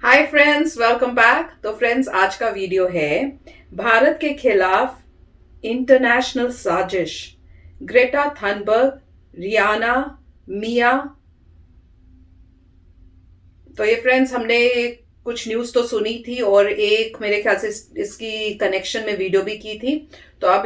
Hi friends, welcome back. तो friends, आज का वीडियो है भारत के खिलाफ इंटरनेशनल साजिश, ग्रेटा थनबर्ग, रियाना, मिया। तो ये फ्रेंड्स, हमने कुछ न्यूज़ तो सुनी थी और एक मेरे ख्याल से इसकी कनेक्शन में वीडियो भी की थी। तो अब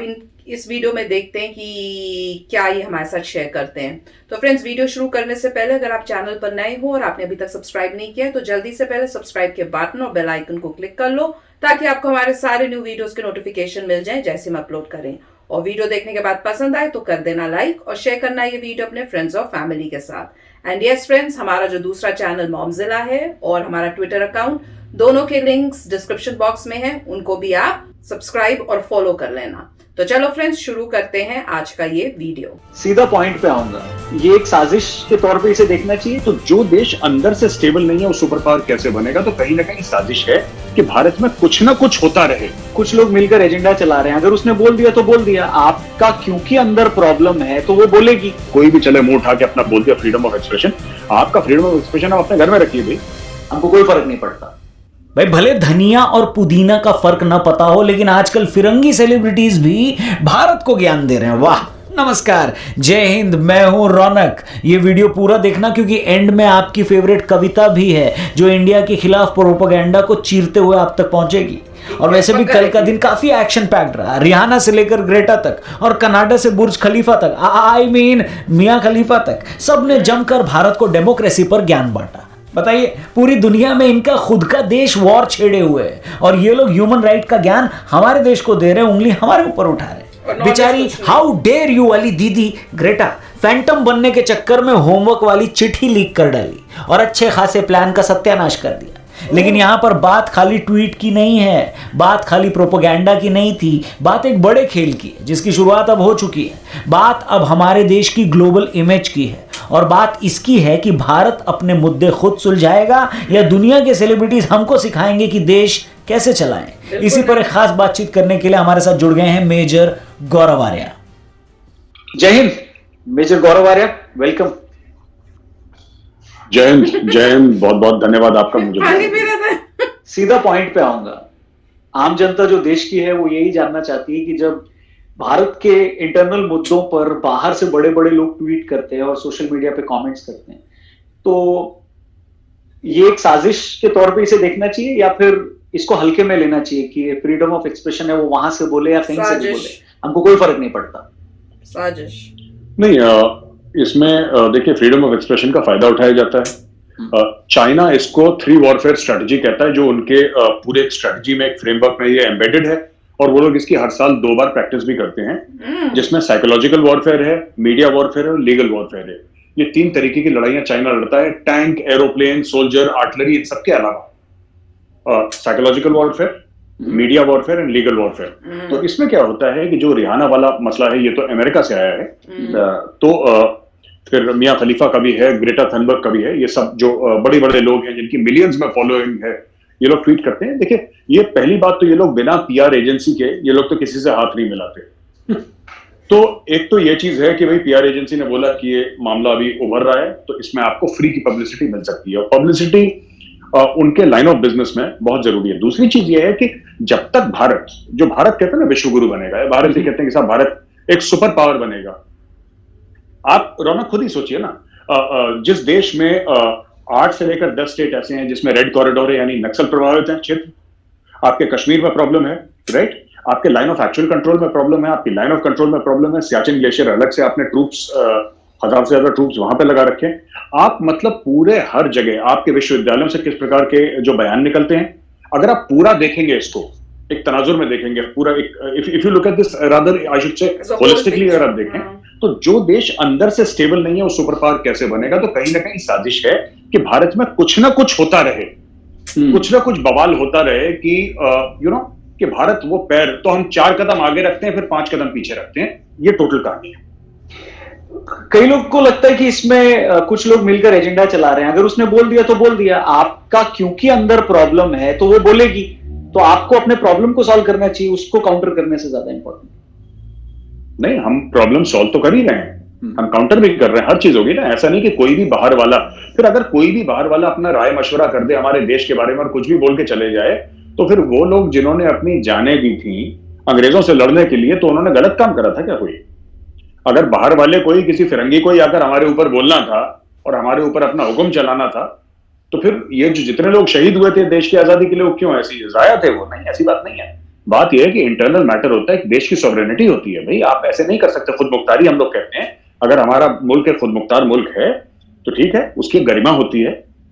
इस वीडियो में देखते हैं कि क्या ये हमारे साथ शेयर करते हैं। तो फ्रेंड्स, वीडियो शुरू करने से पहले अगर आप चैनल पर नए हो और आपने अभी तक सब्सक्राइब नहीं किया है तो जल्दी से पहले सब्सक्राइब के बटन और बेल आइकन को क्लिक कर लो ताकि आपको हमारे सारे न्यू वीडियोस के नोटिफिकेशन मिल जाएं जैसे हम अपलोड करें। और वीडियो देखने के बाद पसंद आए तो कर देना लाइक और शेयर करना ये वीडियो अपने फ्रेंड्स और फैमिली के साथ। एंड यस फ्रेंड्स, हमारा जो दूसरा चैनल मॉमजिला है और हमारा ट्विटर अकाउंट, दोनों के लिंक्स डिस्क्रिप्शन बॉक्स में है, उनको भी आप सब्सक्राइब और फॉलो कर लेना। तो चलो फ्रेंड्स, शुरू करते हैं आज का ये वीडियो। सीधा पॉइंट पे आऊंगा। ये एक साजिश के तौर पे इसे देखना चाहिए। तो जो देश अंदर से स्टेबल नहीं है वो सुपर पावर कैसे बनेगा? तो कहीं ना कहीं साजिश है कि भारत में कुछ ना कुछ होता रहे। कुछ लोग मिलकर एजेंडा चला रहे हैं। अगर उसने बोल दिया तो बोल दिया। आपका क्योंकि अंदर प्रॉब्लम है तो वो बोलेगी। कोई भी चले मुंह उठा के अपना बोल दिया फ्रीडम ऑफ एक्सप्रेशन। आपका फ्रीडम ऑफ एक्सप्रेशन आप अपने घर में रखिए भाई, हमको कोई फर्क नहीं पड़ता। भाई भले धनिया और पुदीना का फर्क ना पता हो, लेकिन आजकल फिरंगी सेलिब्रिटीज भी भारत को ज्ञान दे रहे हैं। वाह, नमस्कार, जय हिंद, मैं हूं रौनक। ये वीडियो पूरा देखना क्योंकि एंड में आपकी फेवरेट कविता भी है जो इंडिया के खिलाफ प्रोपेगेंडा को चीरते हुए आप तक पहुंचेगी। और वैसे भी कल का दिन काफी एक्शन पैक्ड रहा। रियाना से लेकर ग्रेटा तक और कनाडा से बुर्ज खलीफा तक, आई मीन मियां खलीफा तक, सबने जमकर भारत को डेमोक्रेसी पर ज्ञान बांटा। बताइए, पूरी दुनिया में इनका खुद का देश वॉर छेड़े हुए है और ये लोग ह्यूमन राइट का ज्ञान हमारे देश को दे रहे हैं, उंगली हमारे ऊपर उठा रहे। बेचारी, हाउ डेयर यू वाली दीदी ग्रेटा फैंटम बनने के चक्कर में होमवर्क वाली चिट्ठी लीक कर डाली और अच्छे खासे प्लान का सत्यानाश कर दिया। लेकिन यहां पर बात खाली ट्वीट की नहीं है, बात खाली प्रोपेगेंडा की नहीं थी, बात एक बड़े खेल की है जिसकी शुरुआत अब हो चुकी है। बात अब हमारे देश की ग्लोबल इमेज की है और बात इसकी है कि भारत अपने मुद्दे खुद सुलझाएगा या दुनिया के सेलिब्रिटीज हमको सिखाएंगे कि देश कैसे चलाएं। इसी पर एक खास बातचीत करने के लिए हमारे साथ जुड़ गए हैं मेजर गौरव आर्या। जय हिंद, मेजर गौरव आर्या, वेलकम। जय हिंद, जय हिंद, बहुत बहुत धन्यवाद आपका। मुझे सीधा पॉइंट पे आऊंगा। आम जनता जो देश की है वो यही जानना चाहती है कि जब भारत के इंटरनल मुद्दों पर बाहर से बड़े बड़े लोग ट्वीट करते हैं और सोशल मीडिया पे कमेंट्स करते हैं, तो ये एक साजिश के तौर पे इसे देखना चाहिए या फिर इसको हल्के में लेना चाहिए कि फ्रीडम ऑफ एक्सप्रेशन है, वो वहां से बोले या कहीं से भी बोले, हमको कोई फर्क नहीं पड़ता। साजिश नहीं, इसमें देखिए, फ्रीडम ऑफ एक्सप्रेशन का फायदा उठाया जाता है। चाइना इसको 3 वॉरफेयर स्ट्रेटजी कहता है, जो उनके पूरे स्ट्रेटजी में एक फ्रेमवर्क में ये एम्बेडेड है और वो लोग इसकी हर साल 2 बार प्रैक्टिस भी करते हैं, जिसमें साइकोलॉजिकल वॉरफेयर है, मीडिया वॉरफेयर है और लीगल वॉरफेयर है। ये 3 तरीके की लड़ाइयां चाइना लड़ता है, टैंक, एरोप्लेन, सोल्जर, आर्टिलरी, इन सबके अलावा psychological warfare, media warfare and legal warfare. तो इसमें क्या होता है कि जो रियाना वाला मसला है ये तो अमेरिका से आया है, तो फिर मियां खलीफा का भी है, ग्रेटा थनबर्ग का भी है। ये सब जो बड़े बड़े लोग हैं जिनकी मिलियंस में फॉलोइंग है, ये लोग ट्वीट करते हैं। देखिए, ये पहली बात तो ये लोग बिना पीआर एजेंसी के ये लोग तो किसी से हाथ नहीं मिलाते। तो एक तो ये चीज है कि भाई पीआर एजेंसी ने बोला कि ये मामला अभी उभर रहा है तो इसमें आपको फ्री की पब्लिसिटी मिल सकती है और पब्लिसिटी उनके लाइन ऑफ बिजनेस में बहुत जरूरी है। दूसरी चीज ये है कि जब तक भारत, जो भारत कहते हैं ना विश्व गुरु बनेगा, भारत ये कहते हैं कि साहब भारत एक सुपर पावर बनेगा। आप रौनक खुद ही सोचिए ना, जिस देश में 8 से लेकर 10 स्टेट ऐसे हैं जिसमें रेड कॉरिडोर है, यानी नक्सल प्रभावित है क्षेत्र, आपके कश्मीर में प्रॉब्लम है, राइट, आपके लाइन ऑफ एक्चुअल कंट्रोल में प्रॉब्लम है, आपकी लाइन ऑफ कंट्रोल में प्रॉब्लम है, सियाचिन ग्लेशियर अलग से आपने ट्रूप्स 1000 से ज्यादा ट्रूप्स वहां पे लगा रखे हैं। आप मतलब पूरे हर जगह आपके विश्वविद्यालयों से किस प्रकार के जो बयान निकलते हैं, अगर आप पूरा देखेंगे इसको एक तनाजुर में देखेंगे, पूरा एक if you look at this rather I should say holistically अगर आप देखें, तो जो देश अंदर से स्टेबल नहीं है वो सुपर पावर कैसे बनेगा? तो कहीं ना कहीं साजिश है कि भारत में कुछ ना कुछ होता रहे, कुछ ना कुछ बवाल होता रहे कि यू नो कि भारत वो पैर तो हम 4 कदम आगे रखते हैं फिर 5 कदम पीछे रखते हैं। ये टोटल कहानी है। कई लोग को लगता है कि इसमें कुछ लोग मिलकर एजेंडा चला रहे हैं। अगर उसने बोल दिया तो बोल दिया। आपका क्योंकि अंदर प्रॉब्लम है तो वो बोलेगी। तो आपको अपने प्रॉब्लम को सॉल्व करना चाहिए, उसको काउंटर करने से ज्यादा इंपॉर्टेंट नहीं। हम प्रॉब्लम सॉल्व तो कर ही रहे हैं। हम काउंटर भी कर रहे हैं, हर चीज होगी ना, ऐसा नहीं कि कोई भी बाहर वाला, फिर अगर कोई भी बाहर वाला अपना राय मशवरा कर दे हमारे देश के बारे में और कुछ भी बोल के चले जाए, तो फिर वो लोग जिन्होंने अपनी जानें दी थी अंग्रेजों से लड़ने के लिए, तो उन्होंने गलत काम करा था क्या कोई? अगर बाहर वाले कोई किसी फिरंगी को ही आकर हमारे ऊपर बोलना था और हमारे ऊपर अपना हुक्म चलाना था, तो फिर ये जो जितने लोग शहीद हुए थे देश की आजादी के लिए, वो क्यों ऐसी जाया थे? वो नहीं, ऐसी बात नहीं है। बात यह है कि इंटरनल मैटर होता है, देश की सॉवरेनिटी होती है भाई, आप ऐसे नहीं कर सकते। खुद मुख्तारी हम लोग कहते हैं, अगर हमारा मुल्क एक खुद मुख्तार मुल्क है तो ठीक है, उसकी गरिमा होती है,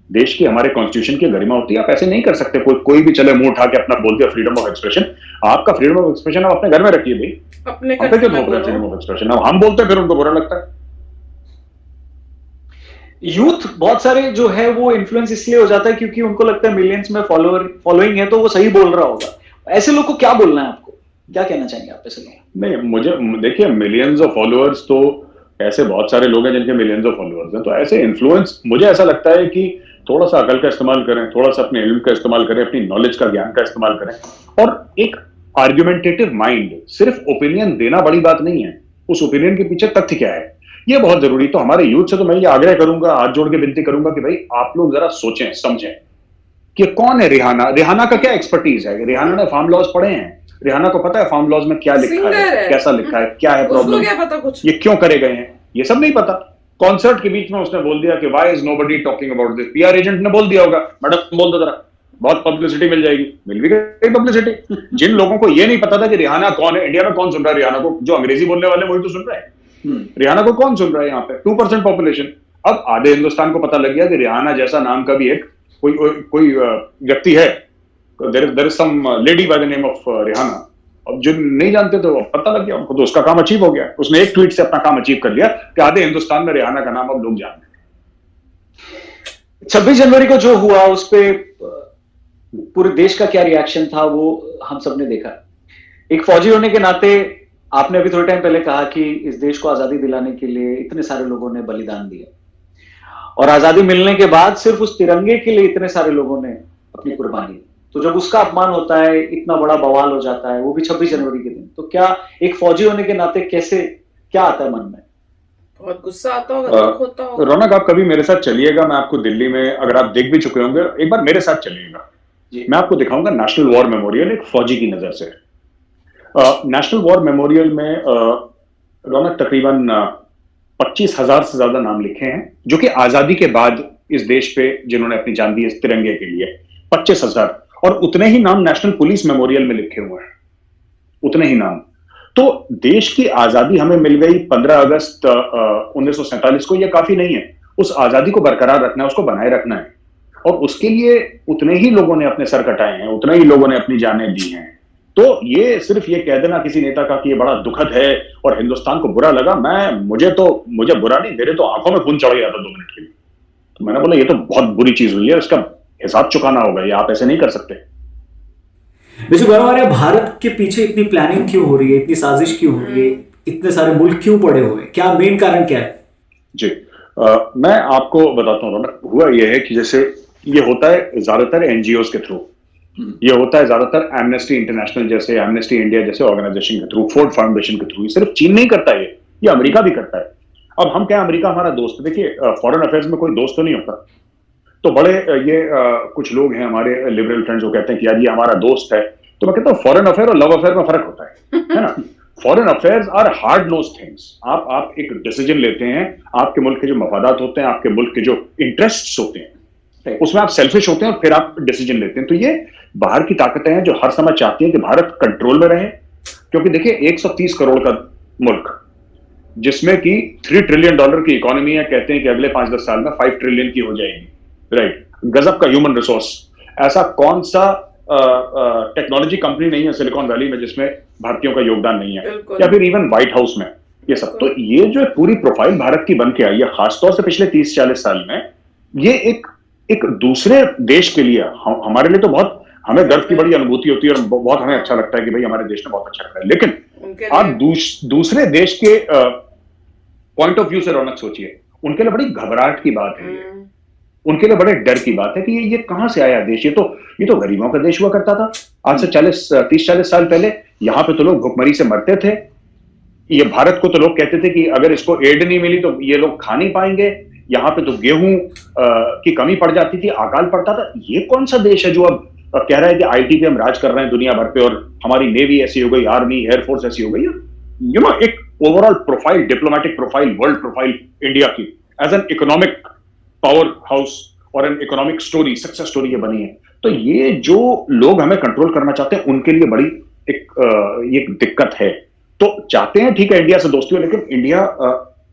देश की हमारे कॉन्स्टिट्यूशन की गरिमा होती है। आप ऐसे नहीं कर सकते, कोई भी चले मुंह उठा के अपना बोल दिया फ्रीडम ऑफ एक्सप्रेशन। आपका फ्रीडम ऑफ एक्सप्रेशन आप अपने घर में रखिए भाई, अपने क्यों थोप रहे फ्रीडम ऑफ एक्सप्रेशन? अब हम बोलते हैं फिर उनको बुरा लगता है। यूथ बहुत सारे जो है वो इन्फ्लुएंस इसलिए हो जाता है क्योंकि उनको लगता है मिलियंस में फॉलोइंग है तो वो सही बोल रहा होगा। ऐसे लोग को क्या बोलना है, आपको क्या कहना चाहेंगे आप ऐसे लोग? नहीं, मुझे देखिए, मिलियंस ऑफ फॉलोअर्स तो ऐसे बहुत सारे लोग हैं जिनके मिलियंस ऑफ फॉलोअर्स हैं, तो ऐसे इन्फ्लुएंस, मुझे ऐसा लगता है कि थोड़ा सा अकल का इस्तेमाल करें, थोड़ा सा अपने इल्म का इस्तेमाल करें, अपनी नॉलेज का, ज्ञान का इस्तेमाल करें, और एक आर्ग्यूमेंटेटिव माइंड। सिर्फ ओपिनियन देना बड़ी बात नहीं है, उस ओपिनियन के पीछे तथ्य क्या है, ये बहुत जरूरी। तो हमारे यूथ से तो मैं ये आग्रह करूंगा, हाथ जोड़ के विनती करूंगा कि भाई आप लोग जरा सोचें समझें कि कौन है रिहाना का क्या एक्सपर्टीज है। रिहाना ने फार्म लॉज पढ़े हैं, रिहाना को पता है फार्म लॉज में क्या लिखा है, कैसा लिखा है, क्या है प्रॉब्लम, क्या पता कुछ, ये क्यों करे गए हैं, ये सब नहीं पता। कॉन्सर्ट के बीच में उसने बोल दिया कि why is nobody talking about this. PR agent ने बोल दिया होगा, मैडम बोल दो जरा, बहुत पब्लिसिटी मिल जाएगी। मिल भी गई पब्लिसिटी। जिन लोगों को ये नहीं पता था कि रिहाना कौन है, इंडिया में कौन सुन रहा है रिहाना को? जो अंग्रेजी बोलने वाले वही तो सुन रहे हैं। रिहाना को कौन सुन रहा है यहाँ पे? 2% पॉपुलेशन। अब आधे हिंदुस्तान को पता लग गया कि रिहाना जैसा नाम का भी एक कोई व्यक्ति है, there is some lady by the name of Rihanna. अब जो नहीं जानते तो पता लग गया उनको, तो उसका काम अचीव हो गया। उसने एक ट्वीट से अपना काम अचीव कर लिया कि आधे हिंदुस्तान में रिहाना का नाम अब लोग जानते हैं। 26 जनवरी को जो हुआ उस पे पूरे देश का क्या रिएक्शन था वो हम सबने देखा। एक फौजी होने के नाते आपने अभी थोड़े टाइम पहले कहा कि इस देश को आजादी दिलाने के लिए इतने सारे लोगों ने बलिदान दिया, और आजादी मिलने के बाद सिर्फ उस तिरंगे के लिए इतने सारे लोगों ने अपनी कुर्बानी दी। तो जब उसका अपमान होता है, इतना बड़ा बवाल हो जाता है, वो भी 26 जनवरी के दिन, तो क्या एक फौजी होने के नाते कैसे क्या आता है मन में? बहुत गुस्सा आता होगा, दुख होता होगा। रौनक, आप कभी मेरे साथ चलिएगा, मैं आपको दिल्ली में, अगर आप देख भी चुके होंगे, एक बार मेरे साथ चलिएगा, मैं आपको दिखाऊंगा नेशनल वॉर मेमोरियल एक फौजी की नजर से। नेशनल वॉर मेमोरियल में रौनक तकरीबन 25,000 से ज्यादा नाम लिखे हैं जो कि आजादी के बाद इस देश पे जिन्होंने अपनी जान दी इस तिरंगे के लिए, 25,000। और उतने ही नाम नेशनल पुलिस मेमोरियल में लिखे हुए हैं, उतने ही नाम। तो देश की आजादी हमें मिल गई 15 अगस्त 1947 को, यह काफी नहीं है। उस आजादी को बरकरार रखना है, उसको बनाए रखना है, और उसके लिए उतने ही लोगों ने अपने सर कटाए हैं, उतने ही लोगों ने अपनी जानें दी हैं। तो ये सिर्फ ये कह देना किसी नेता का कि ये बड़ा दुखद है और हिंदुस्तान को बुरा लगा, मुझे बुरा नहीं, मेरे तो आंखों में खून चढ़ गया था 2 मिनट के लिए। तो मैंने बोला ये तो बहुत बुरी चीज हुई है, इसका हिसाब चुकाना होगा, ये आप ऐसे नहीं कर सकते। भारत के पीछे इतनी प्लानिंग क्यों हो रही है, इतनी साजिश क्यों हो रही है, इतने सारे मुल्क क्यों पड़े हुए, क्या मेन कारण क्या है? जी, मैं आपको बताता हूँ। हुआ यह है कि जैसे ये होता है ज्यादातर एनजीओज के थ्रू, ये होता है ज्यादातर एमनेस्टी इंटरनेशनल जैसे, एमनेस्टी इंडिया जैसे ऑर्गेनाइजेशन के थ्रू, फोर्ड फाउंडेशन के थ्रू। सिर्फ चीन नहीं करता है, ये अमेरिका भी करता है। अब हम क्या, अमेरिका हमारा दोस्त, देखिए फॉरेन अफेयर्स में कोई दोस्त तो नहीं होता। तो बड़े ये कुछ लोग हैं हमारे लिबरल फ्रेंड्स जो कहते हैं कि यार ये हमारा दोस्त है, तो मैं कहता हूँ फॉरेन अफेयर और लव अफेयर में फर्क होता है ना। Foreign affairs are hard nosed things. आप एक डिसीजन लेते हैं, आपके मुल्क के जो मफादात होते हैं, आपके मुल्क के जो इंटरेस्ट्स होते हैं, उसमें आप सेल्फिश होते हैं और फिर आप डिसीजन लेते हैं। तो ये बाहर की ताकतें हैं जो हर समय चाहती हैं कि भारत कंट्रोल में रहे, क्योंकि देखिए 130 करोड़ का मुल्क जिसमें कि $3 ट्रिलियन की इकोनॉमी है, कहते हैं कि अगले 5-10 साल में 5 ट्रिलियन की हो जाएगी, राइट। गजब का ह्यूमन रिसोर्स। ऐसा कौन सा टेक्नोलॉजी कंपनी नहीं है सिलिकॉन वैली में जिसमें भारतीयों का योगदान नहीं है, या फिर इवन व्हाइट हाउस में, ये सब। तो ये जो पूरी प्रोफाइल भारत की बन के आई है, खासतौर से पिछले 30-40 साल में, ये एक दूसरे देश के लिए, हमारे लिए तो बहुत, हमें गर्व की बड़ी अनुभूति होती है और बहुत हमें अच्छा लगता है कि भाई हमारे देश ने बहुत अच्छा करा है। लेकिन आप दूसरे देश के पॉइंट ऑफ व्यू से रौनक सोचिए, उनके लिए बड़ी घबराहट की बात है, उनके लिए बड़े डर की बात है कि ये कहां से आया देश। ये तो गरीबों का देश हुआ करता था आज से 30-40 साल पहले। यहां पे तो लोग भुखमरी से मरते थे, ये भारत को तो लोग कहते थे कि अगर इसको एड नहीं मिली तो ये लोग खा नहीं पाएंगे, यहाँ पे तो गेहूं की कमी पड़ जाती थी, अकाल पड़ता था। ये कौन सा देश है जो अब कह रहा है कि आईटी पे हम राज कर रहे हैं दुनिया भर पे, और हमारी नेवी ऐसी हो गई, आर्मी एयरफोर्स ऐसी हो गई। एक overall profile, diplomatic profile, world profile India की as an economic power house और an economic story, success story ये बनी है। तो ये जो लोग हमें कंट्रोल करना चाहते हैं उनके लिए बड़ी ये दिक्कत है। तो चाहते हैं ठीक है इंडिया से दोस्ती हो, लेकिन इंडिया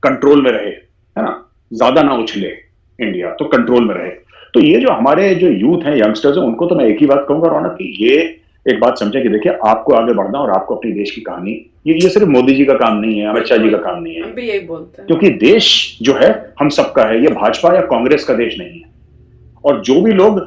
कंट्रोल में रहे, है ना, ज्यादा ना उछले, इंडिया तो कंट्रोल में रहे। तो ये जो हमारे जो यूथ हैं, यंगस्टर्स हैं, उनको तो मैं एक ही बात कहूंगा रौनक कि ये एक बात समझे कि देखिए आपको आगे बढ़ना और आपको अपने देश की कहानी, ये सिर्फ मोदी जी का काम नहीं है, अमित शाह जी का काम नहीं है, हम भी यही बोलते हैं, क्योंकि देश जो है हम सबका है, ये भाजपा या कांग्रेस का देश नहीं है। और जो भी लोग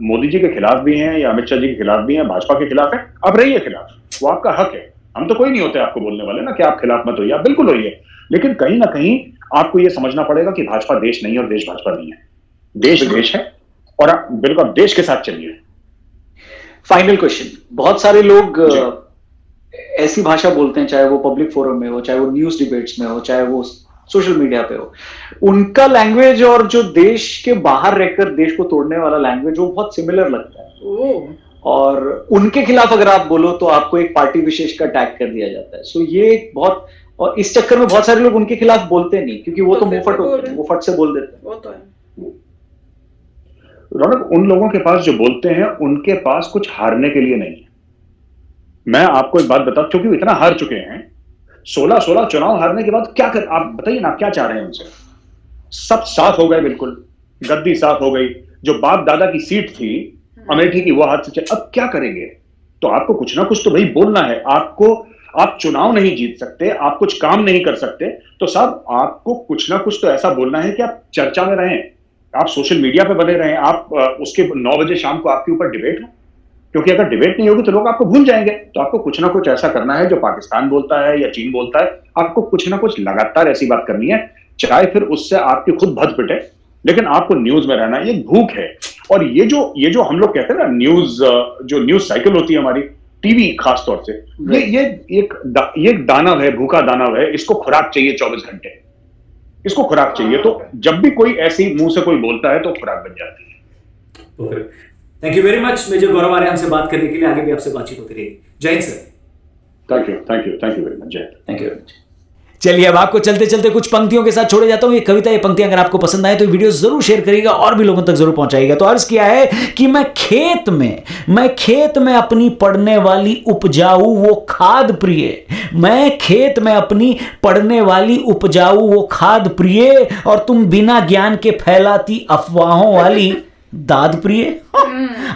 मोदी जी के खिलाफ भी हैं या अमित शाह जी के खिलाफ भी हैं, भाजपा के खिलाफ है, अब रहिए खिलाफ, वो आपका हक है। हम तो कोई नहीं होते आपको बोलने वाले ना कि आप खिलाफ मत होइए, आप बिल्कुल होइए, लेकिन कहीं ना कहीं आपको यह समझना पड़ेगा कि भाजपा देश नहीं है और देश भाजपा नहीं है। देश देश है और आप बिल्कुल देश के साथ चलिए। फाइनल क्वेश्चन, बहुत सारे लोग ऐसी भाषा बोलते हैं, चाहे वो पब्लिक फोरम में हो, चाहे वो न्यूज डिबेट्स में हो, चाहे वो सोशल मीडिया पे हो, उनका लैंग्वेज और जो देश के बाहर रहकर देश को तोड़ने वाला लैंग्वेज वो बहुत सिमिलर लगता है। और उनके खिलाफ अगर आप बोलो तो आपको एक पार्टी विशेष का टैग कर दिया जाता है। सो ये एक बहुत, और इस चक्कर में बहुत सारे लोग उनके खिलाफ बोलते नहीं, क्योंकि वो तो मुंहफट होते हैं, वो फट से बोल देते हैं। वो तो है रौनक, उन लोगों के पास जो बोलते हैं उनके पास कुछ हारने के लिए नहीं है। मैं आपको एक बात बता, क्योंकि इतना हार चुके हैं, 16 चुनाव हारने के बाद क्या कर, आप बताइए ना क्या चाह रहे हैं उनसे। सब साफ हो गए, बिल्कुल गद्दी साफ हो गई, जो बाप दादा की सीट थी अमेठी की वो हाथ से चल, अब क्या करेंगे। तो आपको कुछ ना कुछ तो भाई बोलना है। आप चुनाव नहीं जीत सकते, आप कुछ काम नहीं कर सकते, तो साहब आपको कुछ ना कुछ तो ऐसा बोलना है कि आप चर्चा में रहें, आप सोशल मीडिया पे बने रहें, आप उसके 9 बजे शाम को आपके ऊपर डिबेट हो, क्योंकि अगर डिबेट नहीं होगी तो लोग आपको भूल जाएंगे। तो आपको कुछ ना कुछ ऐसा करना है जो पाकिस्तान बोलता है या चीन बोलता है, आपको कुछ ना कुछ लगातार ऐसी बात करनी है, चाहे फिर उससे आपकी खुद भद पिटे, लेकिन आपको न्यूज में रहना है। ये भूख है। और ये जो हम लोग कहते हैं ना, न्यूज साइकिल होती है हमारी, टीवी खास तौर से, ये एक दानव है, भूखा दानव है, इसको खुराक चाहिए 24 घंटे, इसको खुराक चाहिए। तो जब भी कोई ऐसी मुंह से कोई बोलता है तो खुराक बन जाती है। Thank you very much major Gaurav Arya हमसे बात करने के लिए। आगे भी आपसे बातचीत होती रहेगी। जय Hind sir. Thank you very much. जय, थैंक यू वेरी मच। चलिए अब आपको चलते चलते कुछ पंक्तियों के साथ छोड़े जाता हूं। ये कविता, ये पंक्तियां अगर आपको पसंद आए तो वीडियो जरूर शेयर करिएगा और भी लोगों तक जरूर पहुंचाइएगा। तो अर्ज किया है कि मैं खेत में अपनी पड़ने वाली उपजाऊ वो खाद प्रिय, मैं खेत में अपनी पड़ने वाली उपजाऊ वो खाद प्रिय, और तुम बिना ज्ञान के फैलाती अफवाहों वाली दाद प्रिय।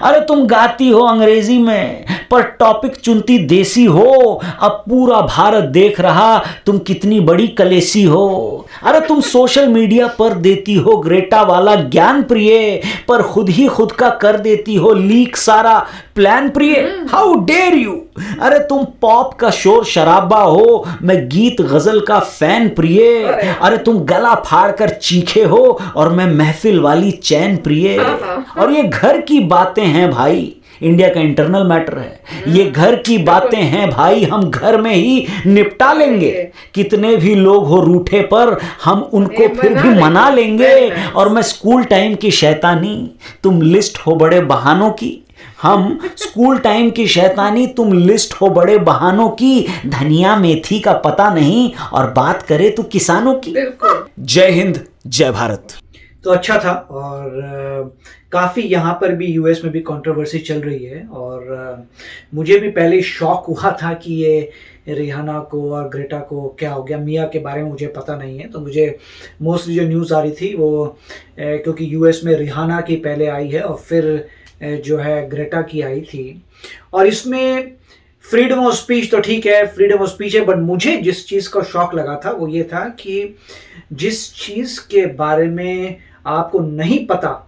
अरे तुम गाती हो अंग्रेजी में पर टॉपिक चुनती देसी हो, अब पूरा भारत देख रहा तुम कितनी बड़ी कलेसी हो। अरे तुम सोशल मीडिया पर देती हो ग्रेटा वाला ज्ञान प्रिय, पर खुद ही खुद का कर देती हो लीक सारा प्लान प्रिय। How dare you. अरे तुम पॉप का शोर शराबा हो, मैं गीत गजल का फैन प्रिय। अरे तुम गला फाड़ कर चीखे हो और मैं महफिल वाली चैन प्रिय। और ये घर की बातें हैं भाई, इंडिया का इंटरनल मैटर है, ये घर की बातें हैं भाई, हम घर में ही निपटा लेंगे। कितने भी लोग हो रूठे पर हम उनको फिर भी मना लेंगे। और मैं स्कूल टाइम की शैतानी, तुम लिस्ट हो बड़े बहानों की। हम स्कूल टाइम की शैतानी, तुम लिस्ट हो बड़े बहानों की। धनिया मेथी का पता नहीं और बात करे तो किसानों की। जय हिंद, जय भारत। तो अच्छा था। और काफ़ी यहाँ पर भी यूएस में भी कंट्रोवर्सी चल रही है। और मुझे भी पहले शॉक हुआ था कि ये रिहाना को और ग्रेटा को क्या हो गया। मिया के बारे में मुझे पता नहीं है, तो मुझे मोस्टली जो न्यूज़ आ रही थी वो क्योंकि यूएस में रिहाना की पहले आई है और फिर जो है ग्रेटा की आई थी। और इसमें फ्रीडम ऑफ स्पीच तो ठीक है, फ्रीडम ऑफ स्पीच है, बट मुझे जिस चीज़ का शॉक लगा था वो ये था कि जिस चीज़ के बारे में आपको नहीं पता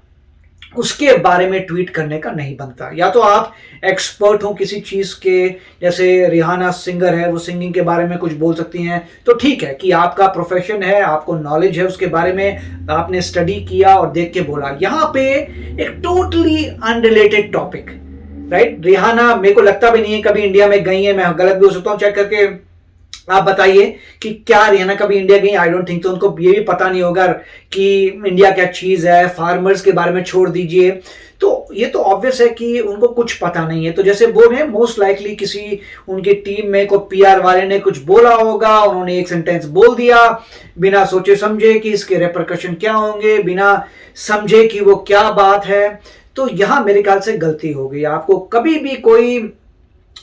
उसके बारे में ट्वीट करने का नहीं बनता। या तो आप एक्सपर्ट हो किसी चीज़ के, जैसे रिहाना सिंगर है, वो सिंगिंग के बारे में कुछ बोल सकती हैं, तो ठीक है कि आपका प्रोफेशन है, आपको नॉलेज है उसके बारे में, आपने स्टडी किया और देख के बोला। यहाँ पे एक totally unrelated topic, right. Rihanna मेरे को लगता भी नहीं है कभी इंडिया में गई है, मैं गलत भी हो सकता हूँ, चेक करके आप बताइए कि क्या रिहाना कभी इंडिया गई। आई डोंट थिंक तो। उनको ये भी पता नहीं होगा कि इंडिया क्या चीज है। फार्मर्स के बारे में छोड़ दीजिए, तो ये तो ऑब्वियस है कि उनको कुछ पता नहीं है। तो जैसे बोल रहे हैं, मोस्ट लाइकली किसी उनकी टीम में कोई पीआर वाले ने कुछ बोला होगा, उन्होंने एक सेंटेंस बोल दिया बिना सोचे समझे कि इसके रेपरकशन क्या होंगे, बिना समझे कि वो क्या बात है। तो यहां मेरे ख्याल से गलती हो गई। आपको कभी भी कोई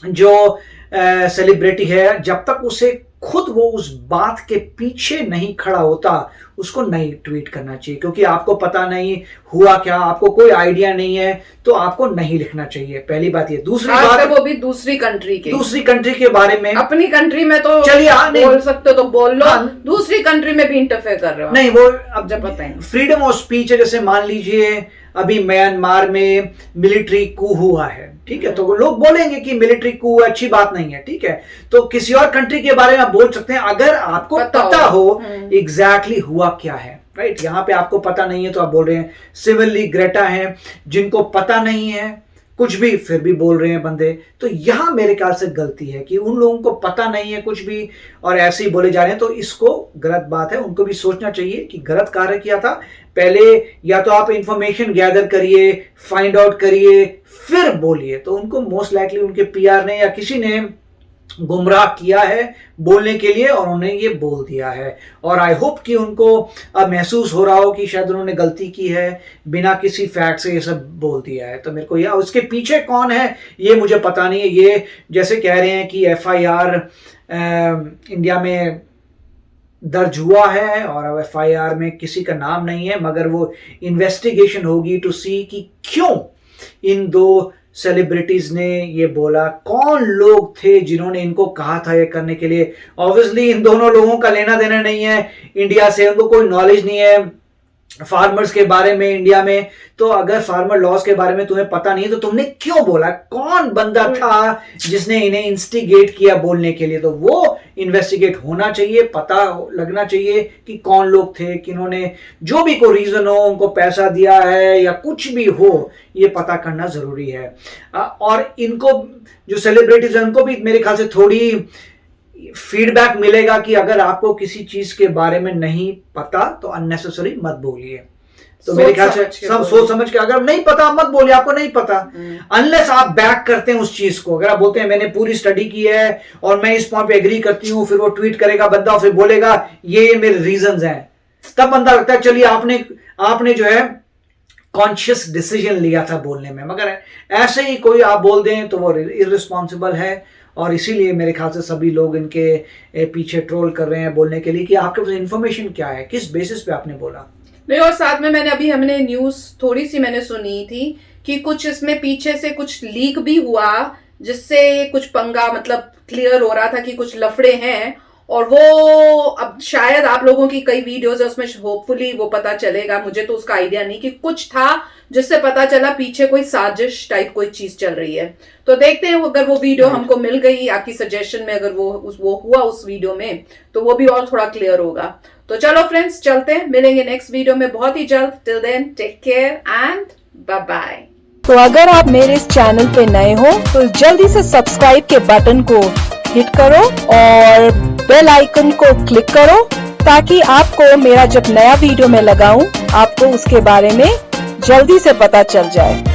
जो सेलिब्रिटी है, जब तक उसे खुद वो उस बात के पीछे नहीं खड़ा होता, उसको नहीं ट्वीट करना चाहिए, क्योंकि आपको पता नहीं हुआ क्या, आपको कोई आइडिया नहीं है, तो आपको नहीं लिखना चाहिए। पहली बात ये। दूसरी बात, वो भी दूसरी कंट्री के बारे में। अपनी कंट्री में तो चलिए बोल सकते हो तो बोल लो, दूसरी कंट्री में भी इंटरफेयर कर रहे हो नहीं, वो अब जब पता है फ्रीडम ऑफ स्पीच है। जैसे मान लीजिए अभी म्यांमार में मिलिट्री कू हुआ है, ठीक है, तो लोग बोलेंगे कि मिलिट्री कू अच्छी बात नहीं है, ठीक है, तो किसी और कंट्री के बारे में आप बोल सकते हैं अगर आपको पता हो एग्जैक्टली हुआ क्या है, राइट। यहाँ पे आपको पता नहीं है तो आप बोल रहे हैं। सिमिलरली ग्रेटा है, जिनको पता नहीं है कुछ भी, फिर भी बोल रहे हैं बंदे। तो यहां मेरे ख्याल से गलती है कि उन लोगों को पता नहीं है कुछ भी और ऐसे ही बोले जा रहे हैं, तो इसको गलत बात है। उनको भी सोचना चाहिए कि गलत कार्य किया था। पहले या तो आप इंफॉर्मेशन गैदर करिए, फाइंड आउट करिए, फिर बोलिए। तो उनको मोस्ट लाइकली उनके पीआर ने या किसी ने गुमराह किया है बोलने के लिए, और उन्होंने ये बोल दिया है। और आई होप कि उनको अब महसूस हो रहा हो कि शायद उन्होंने गलती की है, बिना किसी फैक्ट से ये सब बोल दिया है। तो मेरे को या उसके पीछे कौन है ये मुझे पता नहीं है। ये जैसे कह रहे हैं कि एफआईआर इंडिया में दर्ज हुआ है और अब एफआईआर में किसी का नाम नहीं है, मगर वो इन्वेस्टिगेशन होगी टू सी कि क्यों इन दो सेलिब्रिटीज ने ये बोला, कौन लोग थे जिन्होंने इनको कहा था ये करने के लिए। ऑब्वियसली इन दोनों लोगों का लेना देना नहीं है इंडिया से, उनको कोई नॉलेज नहीं है फार्मर्स के बारे में इंडिया में। तो अगर फार्मर लॉस के बारे में तुम्हें पता नहीं है तो तुमने क्यों बोला, कौन बंदा था जिसने इन्हें इंस्टिगेट किया बोलने के लिए। तो वो इन्वेस्टिगेट होना चाहिए, पता लगना चाहिए कि कौन लोग थे, किन्होंने जो भी कोई रीजन हो, उनको पैसा दिया है या कुछ भी हो, ये पता करना जरूरी है। और इनको जो सेलिब्रिटीज है उनको भी मेरे ख्याल से थोड़ी फीडबैक मिलेगा कि अगर आपको किसी चीज के बारे में नहीं पता तो अननेसेसरी मत बोलिए। तो मेरे ख्याल से सब सोच समझ के, अगर नहीं पता मत बोलिए, आपको नहीं पता, अनलेस आप बैक करते हैं उस चीज को। अगर आप बोलते हैं मैंने पूरी स्टडी की है और मैं इस पॉइंट पे एग्री करती हूँ, फिर वो ट्वीट करेगा बंदा और फिर बोलेगा ये मेरे रीजंस हैं, तब बंदा लगता है चलिए आपने जो है कॉन्शियस डिसीजन लिया था बोलने में। मगर ऐसे ही कोई आप बोल दें तो वो इररिस्पॉन्सिबल है। और इसीलिए मेरे ख्याल से सभी लोग इनके पीछे ट्रोल कर रहे हैं बोलने के लिए कि आपके पास इन्फॉर्मेशन क्या है, किस बेसिस पे आपने बोला। नहीं, और साथ में हमने न्यूज थोड़ी सी मैंने सुनी थी कि कुछ इसमें पीछे से कुछ लीक भी हुआ, जिससे कुछ पंगा मतलब क्लियर हो रहा था कि कुछ लफड़े हैं। और वो अब शायद आप लोगों की कई वीडियोस है उसमें होपफुली वो पता चलेगा। मुझे तो उसका आइडिया नहीं कि कुछ था जिससे पता चला पीछे कोई साजिश टाइप कोई चीज चल रही है। तो देखते हैं अगर वो वीडियो हमको मिल गई आपकी सजेशन में, अगर वो हुआ उस वीडियो में, तो वो भी और थोड़ा क्लियर होगा। तो चलो फ्रेंड्स, चलते हैं, मिलेंगे नेक्स्ट वीडियो में बहुत ही जल्द। Till then take care and bye bye. तो अगर आप मेरे इस चैनल पे नए हो तो जल्दी से सब्सक्राइब के बटन को हिट करो और बेल आइकन को क्लिक करो, ताकि आपको मेरा जब नया वीडियो मैं लगाऊं आपको उसके बारे में जल्दी से पता चल जाए।